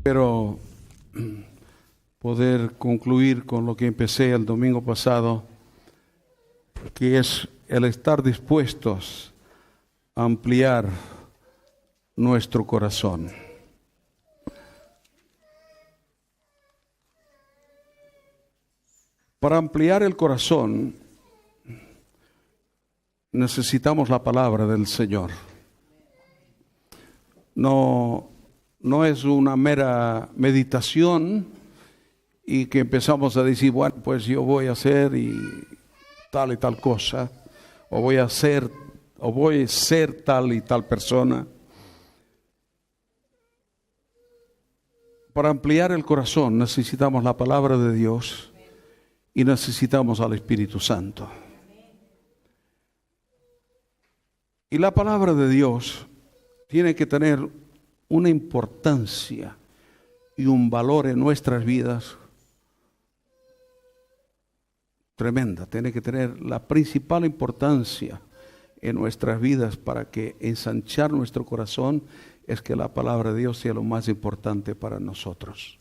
Espero poder concluir con lo que empecé el domingo pasado, que es el estar dispuestos a ampliar nuestro corazón. Para ampliar el corazón necesitamos la palabra del Señor. No es una mera meditación y que empezamos a decir, bueno, pues yo voy a hacer y tal cosa, o voy a ser tal y tal persona. Para ampliar el corazón necesitamos la palabra de Dios y necesitamos al Espíritu Santo. Y la palabra de Dios tiene que tener una importancia y un valor en nuestras vidas tremenda. Tiene que tener la principal importancia en nuestras vidas para que ensanchar nuestro corazón es que la palabra de Dios sea lo más importante para nosotros.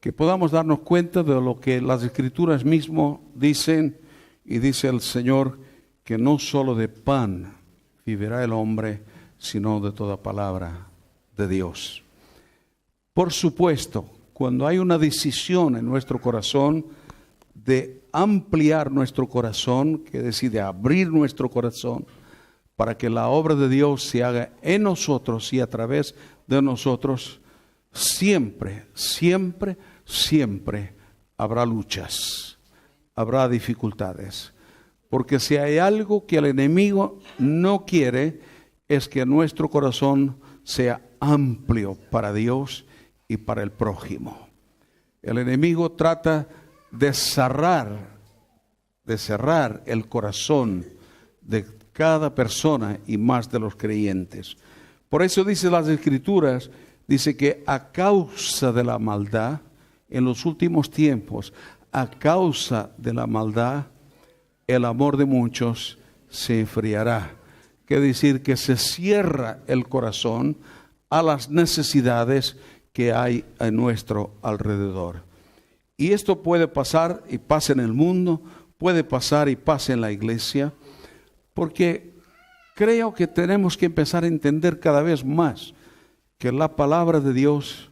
Que podamos darnos cuenta de lo que las Escrituras mismo dicen, y dice el Señor que no solo de pan vivirá el hombre, sino de toda palabra de Dios. Por supuesto, cuando hay una decisión en nuestro corazón de ampliar nuestro corazón, que decide abrir nuestro corazón para que la obra de Dios se haga en nosotros y a través de nosotros, siempre habrá luchas, habrá dificultades. Porque si hay algo que el enemigo no quiere, es que nuestro corazón sea amplio para Dios y para el prójimo. El enemigo trata de cerrar el corazón de cada persona y más de los creyentes. Por eso dice las Escrituras, dice que a causa de la maldad, en los últimos tiempos, a causa de la maldad, el amor de muchos se enfriará. Quiere decir que se cierra el corazón a las necesidades que hay a nuestro alrededor. Y esto puede pasar y pasa en el mundo, puede pasar y pasa en la iglesia, porque creo que tenemos que empezar a entender cada vez más que la palabra de Dios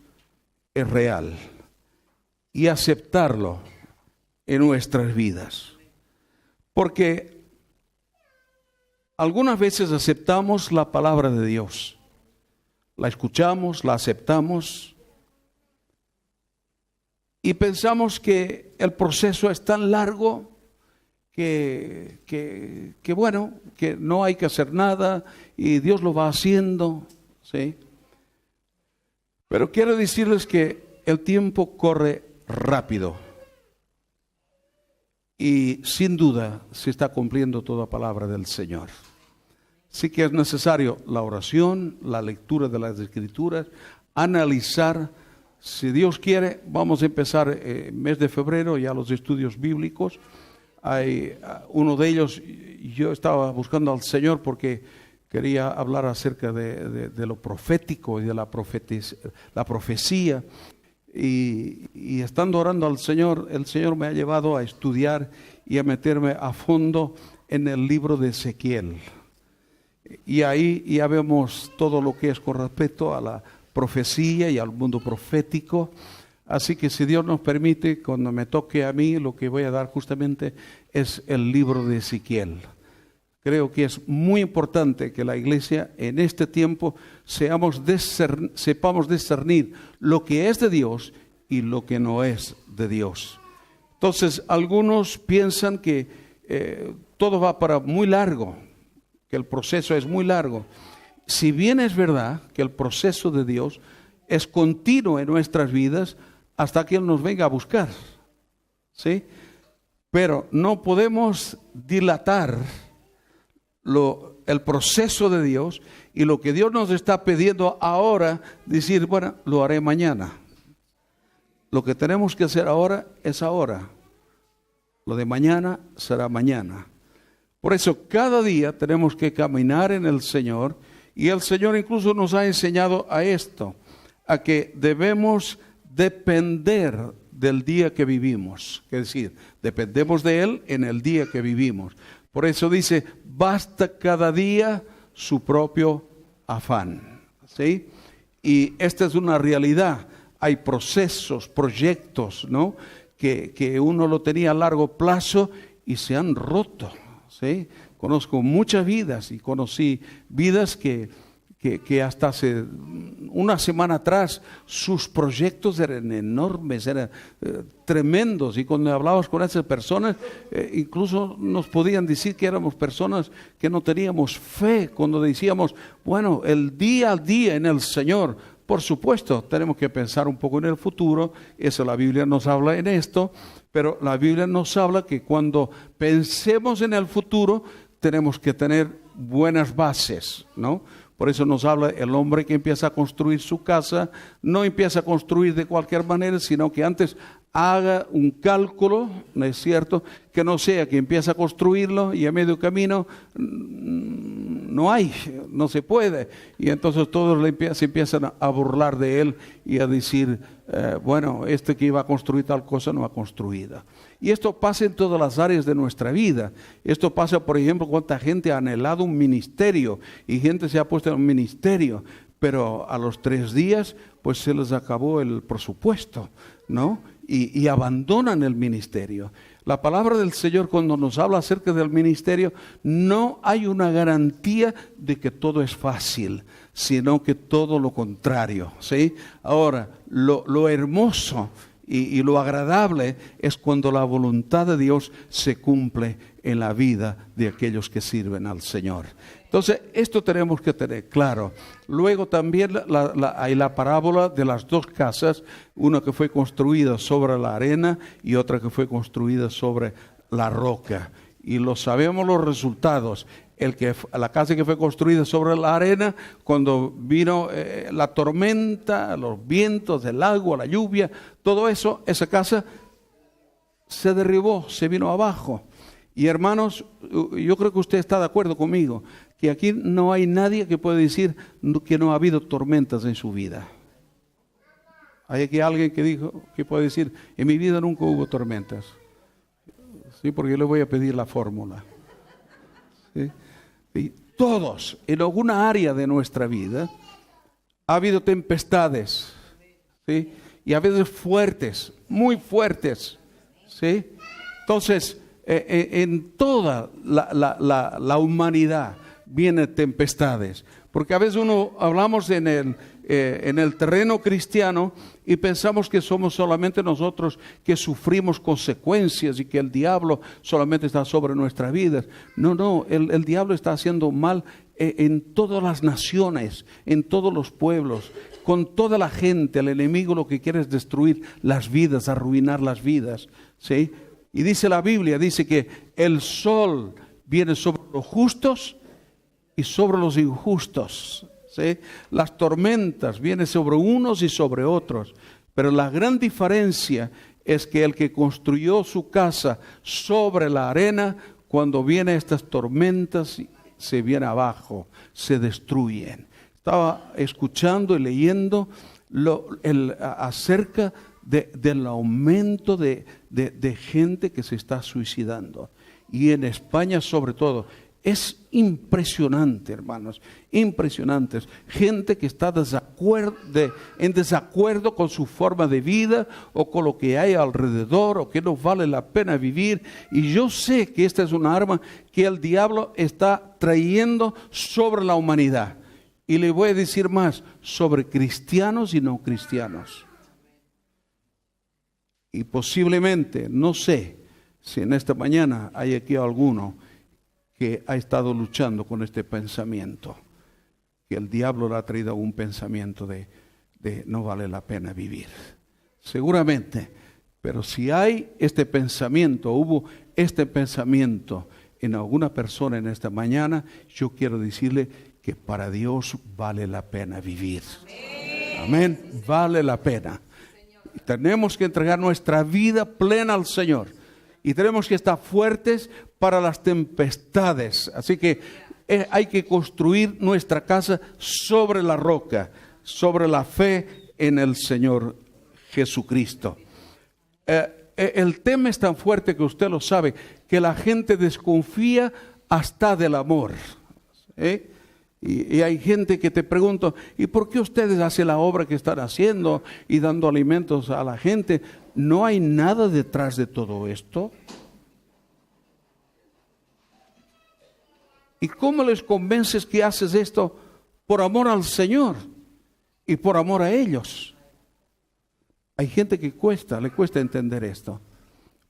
es real y aceptarlo en nuestras vidas. Porque algunas veces aceptamos la palabra de Dios, la escuchamos, la aceptamos y pensamos que el proceso es tan largo que bueno, que no hay que hacer nada y Dios lo va haciendo, ¿sí? Pero quiero decirles que el tiempo corre rápido. Y sin duda se está cumpliendo toda palabra del Señor. Sí que es necesario la oración, la lectura de las Escrituras, analizar. Si Dios quiere, vamos a empezar mes de febrero ya los estudios bíblicos. Hay uno de ellos, yo estaba buscando al Señor porque quería hablar acerca de lo profético y de la profecía. Y estando orando al Señor, el Señor me ha llevado a estudiar y a meterme a fondo en el libro de Ezequiel. Y ahí ya vemos todo lo que es con respecto a la profecía y al mundo profético. Así que si Dios nos permite, cuando me toque a mí, lo que voy a dar justamente es el libro de Ezequiel. Creo que es muy importante que la iglesia en este tiempo sepamos discernir lo que es de Dios y lo que no es de Dios. Entonces, algunos piensan que todo va para muy largo, que el proceso es muy largo. Si bien es verdad que el proceso de Dios es continuo en nuestras vidas hasta que Él nos venga a buscar, ¿sí? Pero no podemos dilatar el proceso de Dios y lo que Dios nos está pidiendo ahora, decir, bueno, lo haré mañana. Lo que tenemos que hacer ahora es ahora. Lo de mañana será mañana. Por eso cada día tenemos que caminar en el Señor, y el Señor incluso nos ha enseñado a esto, a que debemos depender del día que vivimos. Es decir, dependemos de Él en el día que vivimos. Por eso dice, basta cada día su propio afán. ¿Sí? Y esta es una realidad. Hay procesos, proyectos, ¿no?, que uno lo tenía a largo plazo y se han roto. ¿Sí? Conozco muchas vidas y conocí vidas que hasta hace una semana atrás sus proyectos eran enormes, eran tremendos, y cuando hablabas con esas personas incluso nos podían decir que éramos personas que no teníamos fe, cuando decíamos, bueno, el día a día en el Señor. Por supuesto, tenemos que pensar un poco en el futuro, eso la Biblia nos habla en esto, pero la Biblia nos habla que cuando pensemos en el futuro tenemos que tener buenas bases, ¿no? Por eso nos habla el hombre que empieza a construir su casa, no empieza a construir de cualquier manera, sino que antes haga un cálculo, ¿no es cierto? Que no sea que empieza a construirlo y a medio camino no se puede. Y entonces todos se empiezan a burlar de él y a decir, bueno, este que iba a construir tal cosa no ha construido. Y esto pasa en todas las áreas de nuestra vida. Esto pasa, por ejemplo, cuánta gente ha anhelado un ministerio y gente se ha puesto en un ministerio, pero a los 3 días pues se les acabó el presupuesto, ¿no? Y abandonan el ministerio. La palabra del Señor, cuando nos habla acerca del ministerio, no hay una garantía de que todo es fácil, sino que todo lo contrario, ¿sí? Ahora, lo hermoso y lo agradable es cuando la voluntad de Dios se cumple en la vida de aquellos que sirven al Señor. Entonces, esto tenemos que tener claro. Luego también hay la parábola de las 2 casas, una que fue construida sobre la arena y otra que fue construida sobre la roca. Y lo sabemos los resultados. La casa que fue construida sobre la arena, cuando vino la tormenta, los vientos, el agua, la lluvia, todo eso, esa casa se derribó, se vino abajo. Y hermanos, yo creo que usted está de acuerdo conmigo, que aquí no hay nadie que pueda decir que no ha habido tormentas en su vida. Hay aquí alguien que puede decir, en mi vida nunca hubo tormentas. Sí, porque yo le voy a pedir la fórmula. ¿Sí? Y todos, en alguna área de nuestra vida, ha habido tempestades, ¿sí? Y a veces fuertes, muy fuertes, ¿sí? Entonces, en toda la humanidad vienen tempestades, porque a veces hablamos en el terreno cristiano y pensamos que somos solamente nosotros que sufrimos consecuencias y que el diablo solamente está sobre nuestras vidas. No, el diablo está haciendo mal en todas las naciones, en todos los pueblos, con toda la gente. El enemigo lo que quiere es destruir las vidas, arruinar las vidas, ¿sí? Y dice la Biblia, dice que el sol viene sobre los justos y sobre los injustos, ¿sí? Las tormentas vienen sobre unos y sobre otros, pero la gran diferencia es que el que construyó su casa sobre la arena, cuando vienen estas tormentas, se viene abajo, se destruyen. Estaba escuchando y leyendo acerca del aumento de gente que se está suicidando. Y en España sobre todo. Es impresionante, hermanos, impresionante. Gente que está en desacuerdo con su forma de vida o con lo que hay alrededor o que no vale la pena vivir. Y yo sé que esta es una arma que el diablo está trayendo sobre la humanidad. Y le voy a decir más, sobre cristianos y no cristianos. Y posiblemente, no sé si en esta mañana hay aquí alguno que ha estado luchando con este pensamiento, que el diablo le ha traído un pensamiento de no vale la pena vivir. Seguramente, pero si hay este pensamiento, hubo este pensamiento en alguna persona en esta mañana, yo quiero decirle que para Dios vale la pena vivir. Amén, vale la pena. Y tenemos que entregar nuestra vida plena al Señor. Y tenemos que estar fuertes para las tempestades. Así que hay que construir nuestra casa sobre la roca, sobre la fe en el Señor Jesucristo. El tema es tan fuerte que usted lo sabe, que la gente desconfía hasta del amor. Y hay gente que te pregunta, ¿y por qué ustedes hacen la obra que están haciendo y dando alimentos a la gente? ¿No hay nada detrás de todo esto? ¿Y cómo les convences que haces esto por amor al Señor y por amor a ellos? Hay gente que le cuesta entender esto,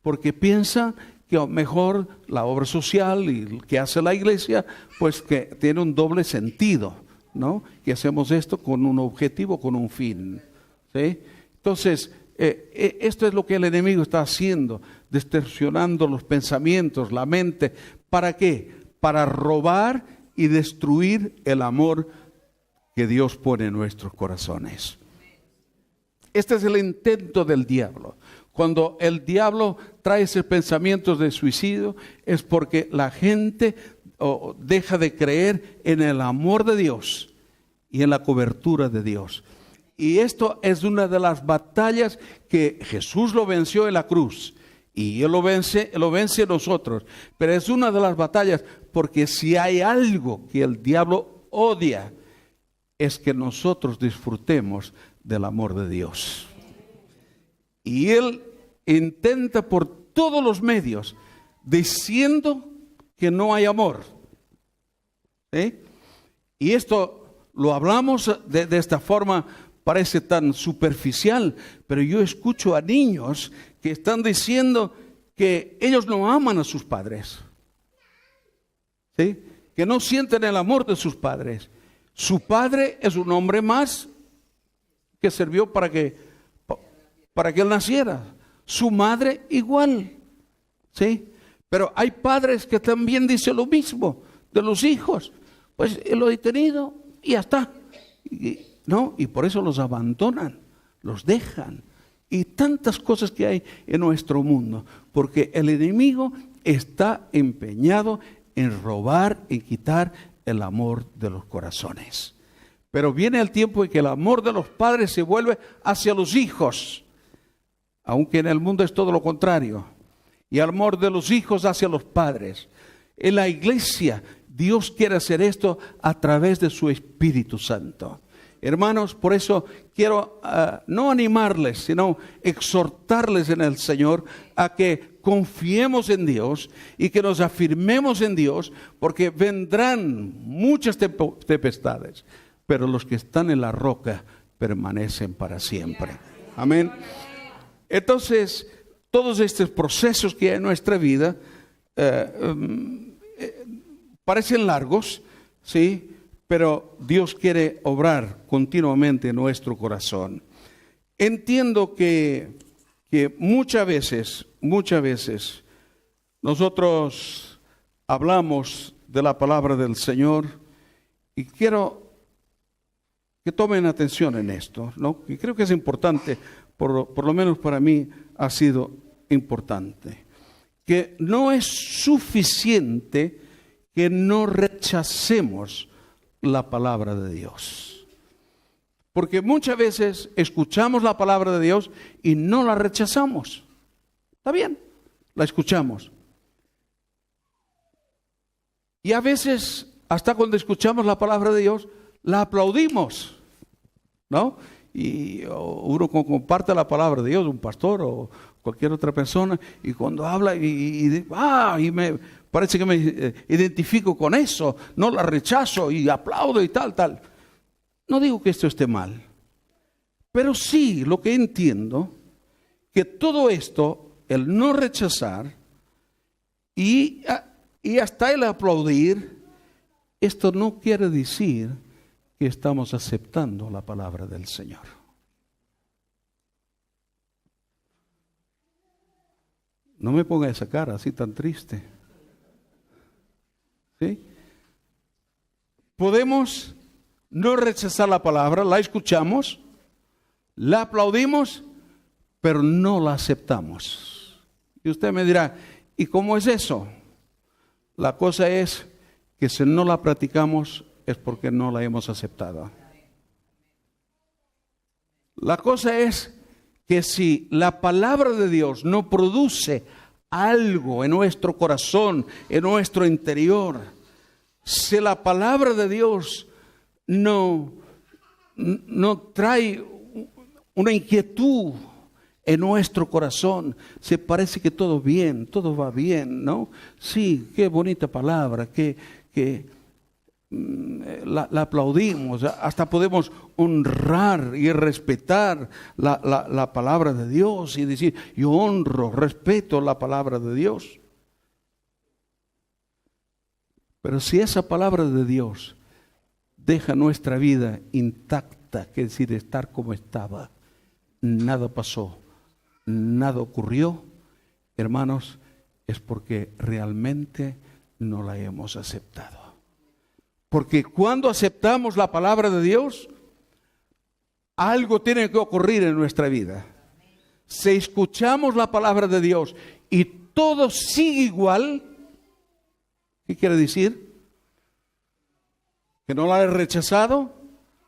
porque piensa que mejor la obra social y que hace la iglesia, pues que tiene un doble sentido, ¿no? Que hacemos esto con un objetivo, con un fin, ¿sí? Entonces, esto es lo que el enemigo está haciendo, distorsionando los pensamientos, la mente. ¿Para qué? Para robar y destruir el amor que Dios pone en nuestros corazones. Este es el intento del diablo. Cuando el diablo trae esos pensamientos de suicidio, es porque la gente deja de creer en el amor de Dios y en la cobertura de Dios. Y esto es una de las batallas que Jesús lo venció en la cruz. Y Él lo vence en nosotros. Pero es una de las batallas, porque si hay algo que el diablo odia, es que nosotros disfrutemos del amor de Dios. Y Él intenta por todos los medios, diciendo que no hay amor. Y esto lo hablamos de esta forma, parece tan superficial, pero yo escucho a niños que están diciendo que ellos no aman a sus padres, ¿sí? Que no sienten el amor de sus padres. Su padre es un hombre más que sirvió para que él naciera. Su madre igual, ¿sí? Pero hay padres que también dicen lo mismo de los hijos. Pues lo he tenido y ya está. Y por eso los abandonan, los dejan. Y tantas cosas que hay en nuestro mundo. Porque el enemigo está empeñado en robar y quitar el amor de los corazones. Pero viene el tiempo en que el amor de los padres se vuelve hacia los hijos. Aunque en el mundo es todo lo contrario. Y el amor de los hijos hacia los padres. En la iglesia, Dios quiere hacer esto a través de su Espíritu Santo. Hermanos, por eso quiero no animarles, sino exhortarles en el Señor a que confiemos en Dios y que nos afirmemos en Dios, porque vendrán muchas tempestades, pero los que están en la roca permanecen para siempre. Amén. Entonces, todos estos procesos que hay en nuestra vida parecen largos, ¿sí? Pero Dios quiere obrar continuamente en nuestro corazón. Entiendo que muchas veces nosotros hablamos de la palabra del Señor y quiero que tomen atención en esto, ¿no? Y creo que es importante, por lo menos para mí ha sido importante, que no es suficiente que no rechacemos la palabra de Dios. Porque muchas veces escuchamos la palabra de Dios y no la rechazamos. Está bien, la escuchamos. Y a veces, hasta cuando escuchamos la palabra de Dios, la aplaudimos, ¿no? Y uno comparte la palabra de Dios, un pastor o cualquier otra persona, y cuando habla y me parece que me identifico con eso, no la rechazo y aplaudo y tal. No digo que esto esté mal, pero sí lo que entiendo, que todo esto, el no rechazar y hasta el aplaudir, esto no quiere decir que estamos aceptando la palabra del Señor. No me ponga esa cara así tan triste. ¿Sí? Podemos no rechazar la palabra, la escuchamos, la aplaudimos, pero no la aceptamos. Y usted me dirá, ¿y cómo es eso? La cosa es que si no la practicamos es porque no la hemos aceptado. La cosa es que si la palabra de Dios no produce algo en nuestro corazón, en nuestro interior, si la palabra de Dios no trae una inquietud en nuestro corazón, se parece que todo bien, todo va bien, ¿no? Sí, qué bonita palabra, la aplaudimos, hasta podemos honrar y respetar la palabra de Dios y decir, yo honro, respeto la palabra de Dios. Pero si esa palabra de Dios deja nuestra vida intacta, que es decir, estar como estaba, nada pasó, nada ocurrió, hermanos, es porque realmente no la hemos aceptado. Porque cuando aceptamos la palabra de Dios, algo tiene que ocurrir en nuestra vida. Si escuchamos la palabra de Dios y todo sigue igual, ¿qué quiere decir? Que no la he rechazado,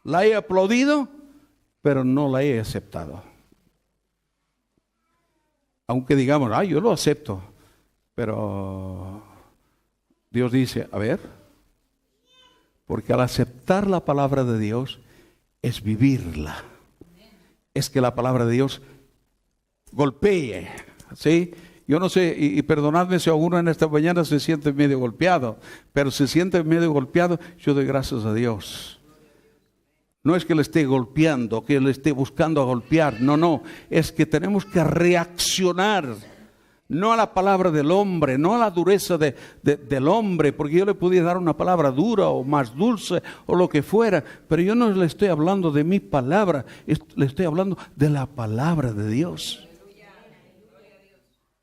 la he aplaudido, pero no la he aceptado. Aunque digamos, yo lo acepto, pero Dios dice, a ver, porque al aceptar la palabra de Dios es vivirla. Es que la palabra de Dios golpee, ¿sí? Yo no sé, y perdonadme si alguno en esta mañana se siente medio golpeado, pero si se siente medio golpeado, yo doy gracias a Dios. No es que le esté golpeando, que le esté buscando a golpear, no, es que tenemos que reaccionar, no a la palabra del hombre, no a la dureza del hombre, porque yo le podía dar una palabra dura o más dulce o lo que fuera, pero yo no le estoy hablando de mi palabra, le estoy hablando de la palabra de Dios.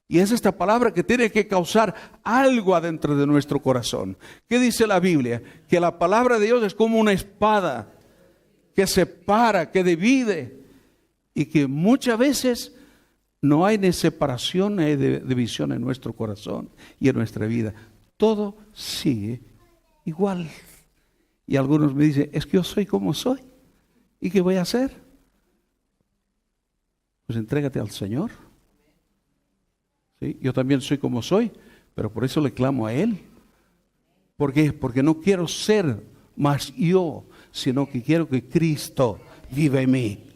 Y es esta palabra que tiene que causar algo adentro de nuestro corazón. ¿Qué dice la Biblia? Que la palabra de Dios es como una espada que separa, que divide, y que muchas veces no hay ni separación ni división en nuestro corazón y en nuestra vida. Todo sigue igual. Y algunos me dicen, es que yo soy como soy. ¿Y qué voy a hacer? Pues entrégate al Señor. ¿Sí? Yo también soy como soy, pero por eso le clamo a Él. ¿Por qué? Porque no quiero ser más yo, sino que quiero que Cristo viva en mí.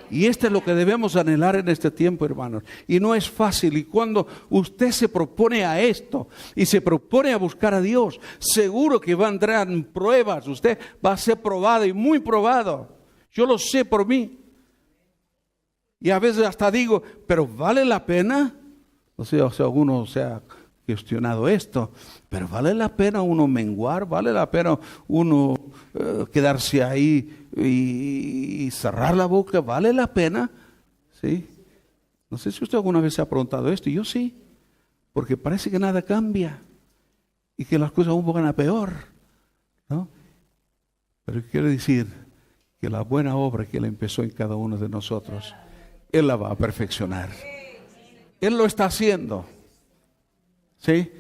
Y esto es lo que debemos anhelar en este tiempo, hermanos. Y no es fácil. Y cuando usted se propone a esto y se propone a buscar a Dios, seguro que vendrán pruebas. Usted va a ser probado y muy probado. Yo lo sé por mí. Y a veces hasta digo, ¿pero vale la pena? O sea, alguno se ha cuestionado esto, pero ¿vale la pena uno menguar? ¿Vale la pena uno quedarse ahí y cerrar la boca? ¿Vale la pena? ¿Sí? No sé si usted alguna vez se ha preguntado esto, y yo sí, porque parece que nada cambia y que las cosas aún van a peor, ¿no? Pero quiero decir que la buena obra que Él empezó en cada uno de nosotros, Él la va a perfeccionar. Él lo está haciendo. ¿Sí?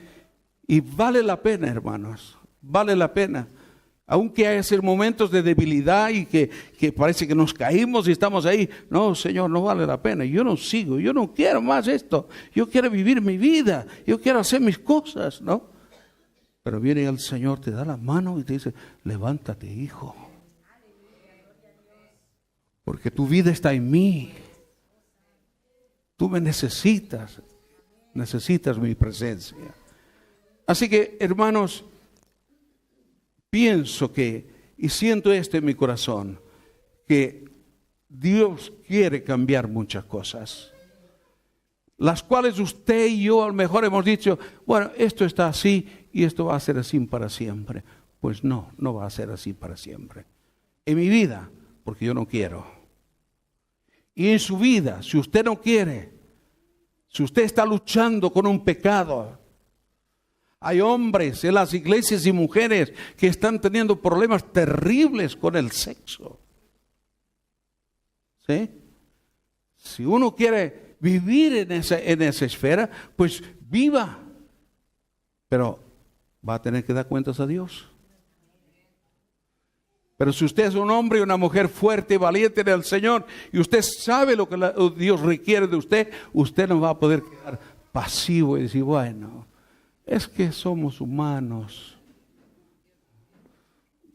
Y vale la pena, hermanos, vale la pena. Aunque haya momentos de debilidad y que parece que nos caímos y estamos ahí. No, Señor, no vale la pena. Yo no sigo, yo no quiero más esto. Yo quiero vivir mi vida, yo quiero hacer mis cosas, ¿no? Pero viene el Señor, te da la mano y te dice, levántate, hijo. Porque tu vida está en mí. Tú me necesitas mi presencia. Así que, hermanos, pienso y siento esto en mi corazón, que Dios quiere cambiar muchas cosas, las cuales usted y yo a lo mejor hemos dicho, bueno, esto está así y esto va a ser así para siempre. Pues no va a ser así para siempre. En mi vida, porque yo no quiero. Y en su vida, si usted no quiere, si usted está luchando con un pecado, hay hombres en las iglesias y mujeres que están teniendo problemas terribles con el sexo. ¿Sí? Si uno quiere vivir en esa esfera, pues viva. Pero va a tener que dar cuentas a Dios. Pero si usted es un hombre y una mujer fuerte y valiente en el Señor, y usted sabe lo que Dios requiere de usted, usted no va a poder quedar pasivo y decir, bueno, es que somos humanos.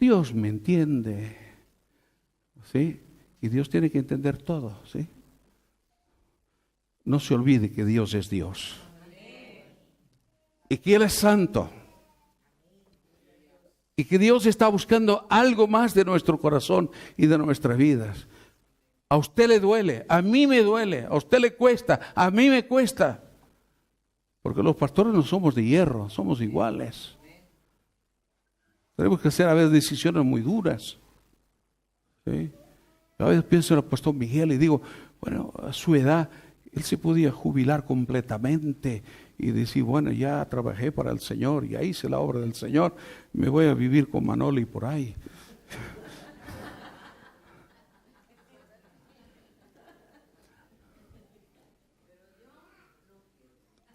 Dios me entiende. ¿Sí? Y Dios tiene que entender todo, ¿sí? No se olvide que Dios es Dios. Y que Él es santo. Y que Dios está buscando algo más de nuestro corazón y de nuestras vidas. A usted le duele, a mí me duele, a usted le cuesta, a mí me cuesta. Porque los pastores no somos de hierro, somos iguales. Tenemos que hacer a veces decisiones muy duras. ¿Sí? A veces pienso en el pastor Miguel y digo, bueno, a su edad él se podía jubilar completamente y decir, bueno, ya trabajé para el Señor, ya hice la obra del Señor, me voy a vivir con Manoli por ahí.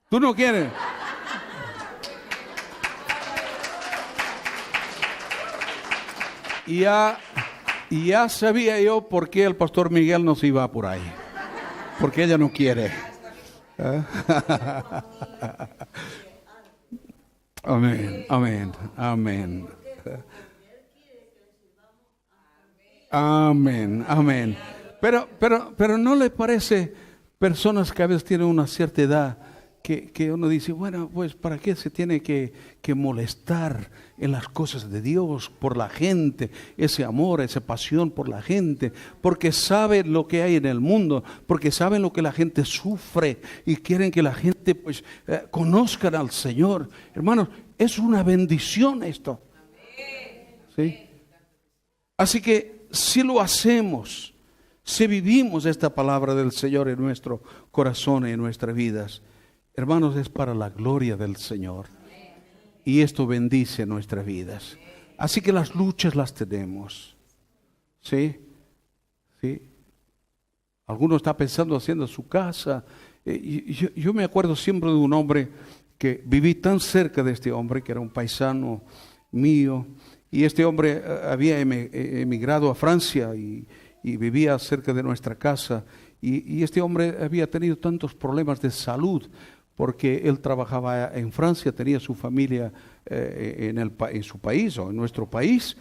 ¿Tú no quieres? Y ya sabía yo por qué el pastor Miguel no se iba por ahí. Porque ella no quiere. Amén, amén, amén. Amén, amén. Pero ¿no le parece personas que a veces tienen una cierta edad que uno dice, bueno, pues ¿para qué se tiene que molestar en las cosas de Dios, por la gente, ese amor, esa pasión por la gente? Porque saben lo que hay en el mundo, porque saben lo que la gente sufre y quieren que la gente pues conozcan al Señor. Hermanos, es una bendición esto. ¿Sí? Así que si lo hacemos, si vivimos esta palabra del Señor en nuestro corazón y en nuestras vidas, hermanos, es para la gloria del Señor. Y esto bendice nuestras vidas. Así que las luchas las tenemos. ¿Sí? ¿Sí? Alguno está pensando haciendo su casa. Yo me acuerdo siempre de un hombre que viví tan cerca de este hombre, que era un paisano mío. Y este hombre había emigrado a Francia y vivía cerca de nuestra casa. Y este hombre había tenido tantos problemas de salud, porque él trabajaba en Francia, tenía su familia en su país o en nuestro país,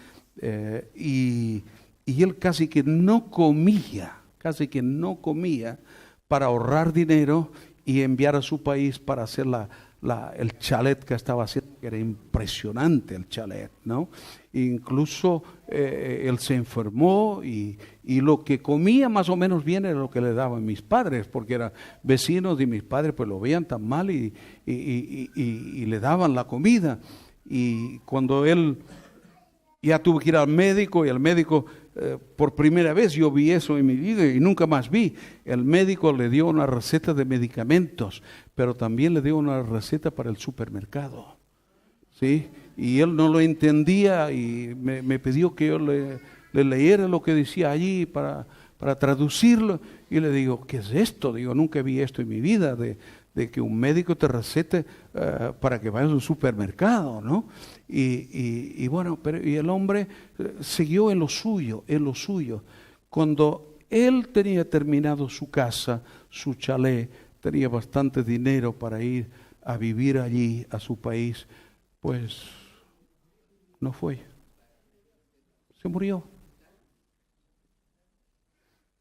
y él casi que no comía para ahorrar dinero y enviar a su país para hacer el chalet que estaba haciendo, que era impresionante el chalet, ¿no? Incluso él se enfermó y lo que comía más o menos bien era lo que le daban mis padres, porque eran vecinos de mis padres, pues lo veían tan mal y le daban la comida. Y cuando él ya tuvo que ir al médico, y el médico, por primera vez yo vi eso en mi vida y nunca más vi, el médico le dio una receta de medicamentos, pero también le dio una receta para el supermercado, ¿sí? Y él no lo entendía y me pidió que yo le leyera lo que decía allí para traducirlo, y le digo, ¿qué es esto? Digo, nunca vi esto en mi vida, de que un médico te recete para que vayas a un supermercado, ¿no? Y bueno, y el hombre siguió en lo suyo. Cuando él tenía terminado su casa, su chalet, tenía bastante dinero para ir a vivir allí, a su país, pues no fue. Se murió.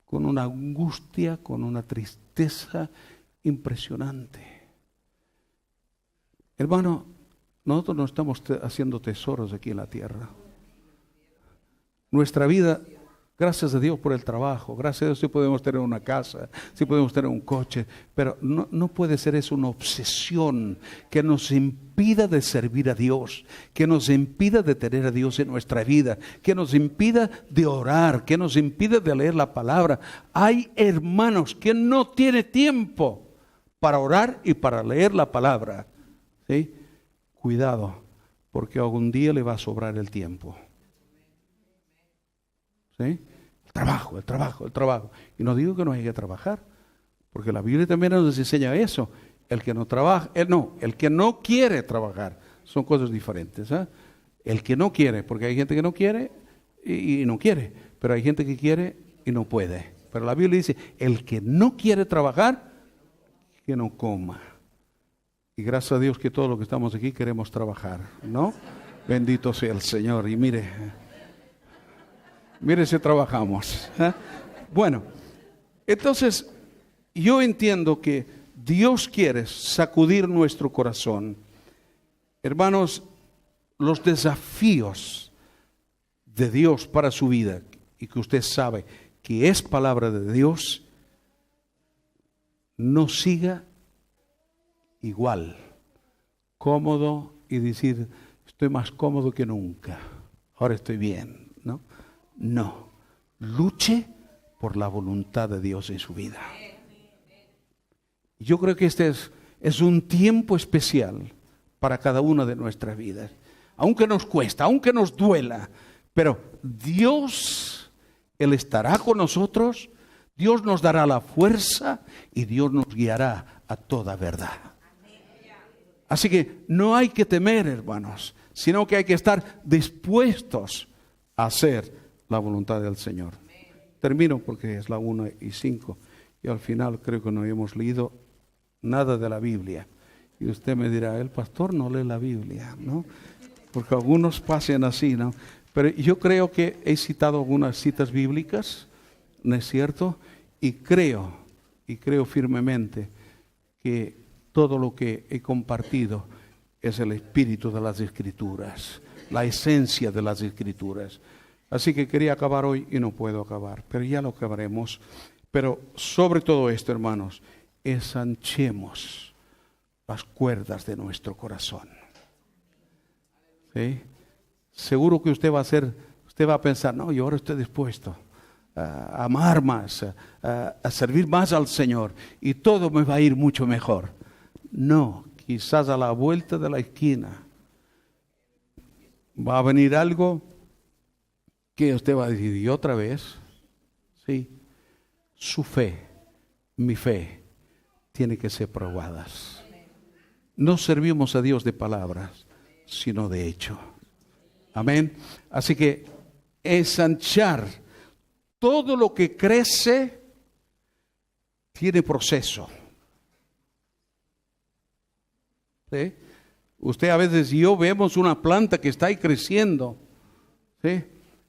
Con una angustia, con una tristeza impresionante. Hermano, nosotros no estamos haciendo tesoros aquí en la tierra. Nuestra vida, gracias a Dios por el trabajo, gracias a Dios sí podemos tener una casa, sí podemos tener un coche, pero no puede ser eso una obsesión que nos impida de servir a Dios, que nos impida de tener a Dios en nuestra vida, que nos impida de orar, que nos impida de leer la palabra. Hay hermanos que no tienen tiempo para orar y para leer la palabra, ¿sí? Cuidado, porque algún día le va a sobrar el tiempo, ¿sí? El trabajo. Y no digo que no hay que trabajar, porque la Biblia también nos enseña eso. El que no trabaja, el que no quiere trabajar, son cosas diferentes, ¿eh? El que no quiere, porque hay gente que no quiere y no quiere, pero hay gente que quiere y no puede. Pero la Biblia dice, el que no quiere trabajar, que no coma. Y gracias a Dios que todos los que estamos aquí queremos trabajar, ¿no? Bendito sea el Señor. Y mire si trabajamos. Bueno, entonces yo entiendo que Dios quiere sacudir nuestro corazón. Hermanos, los desafíos de Dios para su vida, y que usted sabe que es palabra de Dios, no siga igual, cómodo y decir, estoy más cómodo que nunca, ahora estoy bien, ¿no? No, luche por la voluntad de Dios en su vida. Yo creo que este es un tiempo especial para cada una de nuestras vidas, aunque nos cuesta, aunque nos duela, pero Dios, Él estará con nosotros, Dios nos dará la fuerza y Dios nos guiará a toda verdad. Así que no hay que temer, hermanos, sino que hay que estar dispuestos a hacer la voluntad del Señor. Termino porque es la 1:05 y al final creo que no hemos leído nada de la Biblia. Y usted me dirá, el pastor no lee la Biblia, ¿no? Porque algunos pasan así, ¿no? Pero yo creo que he citado algunas citas bíblicas, ¿no es cierto? Y creo firmemente que todo lo que he compartido es el espíritu de las Escrituras, la esencia de las Escrituras. Así que quería acabar hoy y no puedo acabar, pero ya lo acabaremos. Pero sobre todo esto, hermanos, ensanchemos las cuerdas de nuestro corazón. ¿Sí? Seguro que usted va a pensar, no, yo ahora estoy dispuesto a amar más, a servir más al Señor y todo me va a ir mucho mejor. No, quizás a la vuelta de la esquina va a venir algo que usted va a decir, ¿y otra vez? Sí, su fe, mi fe, tiene que ser probadas. No servimos a Dios de palabras, sino de hecho. Amén. Así que ensanchar todo lo que crece tiene proceso. ¿Sí? Usted a veces y yo vemos una planta que está ahí creciendo. ¿Sí?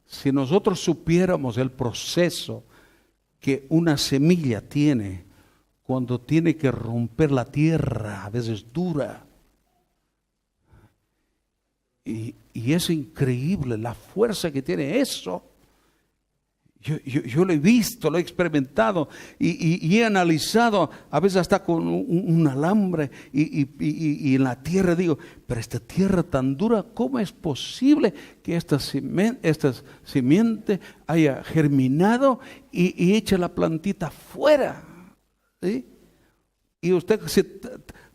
Si nosotros supiéramos el proceso que una semilla tiene cuando tiene que romper la tierra, a veces dura. Y es increíble la fuerza que tiene eso. Yo lo he visto, lo he experimentado y he analizado, a veces hasta con un alambre y en la tierra digo, pero esta tierra tan dura, ¿cómo es posible que esta simiente haya germinado y echa la plantita fuera? ¿Sí? Y usted se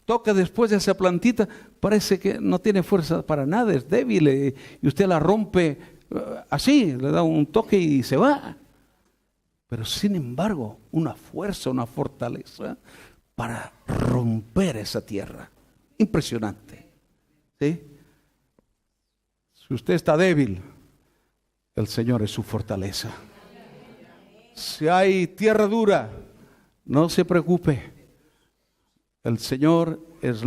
toca después de esa plantita, parece que no tiene fuerza para nada, es débil y usted la rompe así, le da un toque y se va. Pero sin embargo, una fuerza, una fortaleza para romper esa tierra. Impresionante. ¿Sí? Si usted está débil, el Señor es su fortaleza. Si hay tierra dura, no se preocupe. El Señor es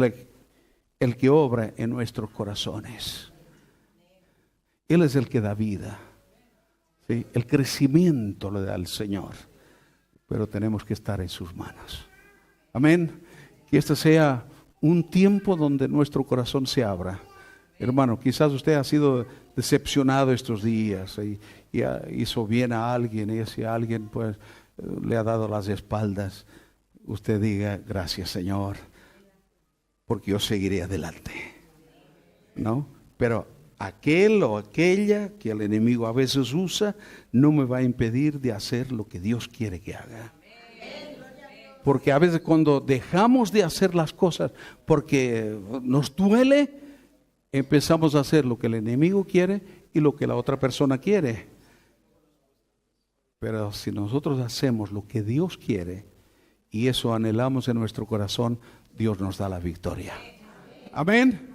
el que obra en nuestros corazones. Él es el que da vida. ¿Sí? El crecimiento lo da el Señor, pero tenemos que estar en sus manos. Amén. Que este sea un tiempo donde nuestro corazón se abra. Hermano, quizás usted ha sido decepcionado estos días y hizo bien a alguien y ese alguien pues le ha dado las espaldas. Usted diga, gracias Señor, porque yo seguiré adelante. ¿No? Pero aquel o aquella que el enemigo a veces usa no me va a impedir de hacer lo que Dios quiere que haga. Porque a veces cuando dejamos de hacer las cosas porque nos duele, empezamos a hacer lo que el enemigo quiere y lo que la otra persona quiere. Pero si nosotros hacemos lo que Dios quiere y eso anhelamos en nuestro corazón, Dios nos da la victoria. Amén.